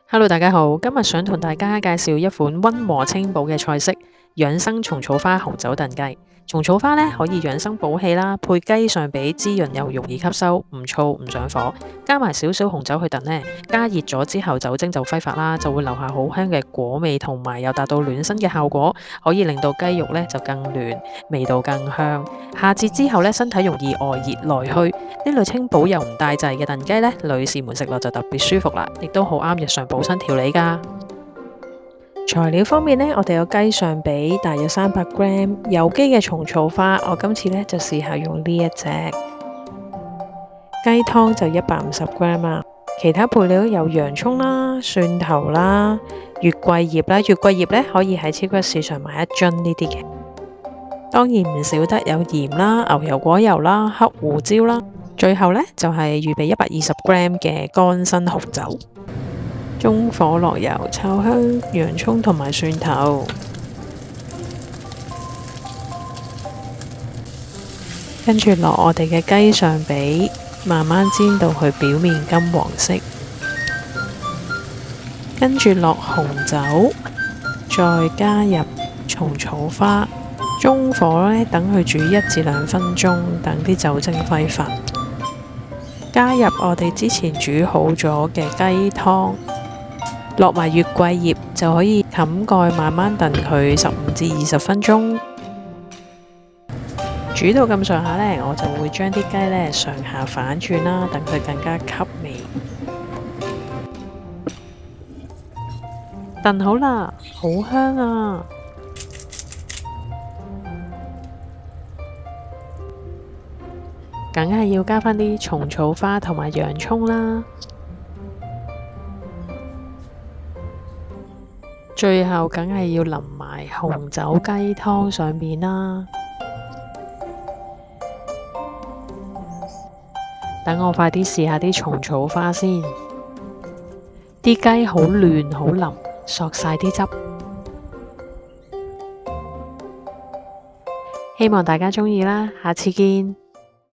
Hello，大家好，今日想同大家介紹一款溫和清補嘅菜式——養生蟲草花紅酒燉雞。蟲草花呢可以養生補氣啦，配雞上髀滋潤又容易吸收，唔燥唔上火。加埋少少紅酒去燉呢，加熱咗之後酒精就揮發啦，就會留下好香嘅果味，同埋又達到暖身嘅效果，可以令到雞肉呢就更嫩，味道更香。下節之後呢，身體容易外熱內虛，呢類清補又唔帶滯嘅燉雞呢，女士們食落就特別舒服啦，亦都好啱日常補身調理㗎。材料方面呢，我哋有雞上髀大約300g，有機嘅蟲草花，我今次呢就試下用呢一隻。雞湯就150g啦，其他配料有洋葱啦、蒜頭啦、月桂葉啦，月桂葉呢可以喺超級市場買一樽呢啲嘅。當然唔少得有鹽啦、牛油果油啦、黑胡椒啦，最後呢就係預備120g嘅乾身紅酒。中火落油，炒香洋葱同埋蒜頭，跟住落我哋嘅雞上髀，慢慢煎到佢表面金黃色，跟住落紅酒，再加入蟲草花，中火呢等佢煮1至2分鐘，等啲酒精揮發，加入我哋之前煮好咗嘅雞湯。落埋月桂葉就可以冚蓋，慢慢燉佢15至20分鐘。煮到咁上下呢，我就會將啲雞呢上下反轉啦，等佢更加吸味。燉好啦，好香啊！梗係要加返啲蟲草花同埋洋葱啦。最後梗係要淋埋紅酒雞湯上面啦。等我快啲試下啲蟲草花先。啲雞好嫩好腍，索晒啲汁。希望大家鍾意啦，下次見。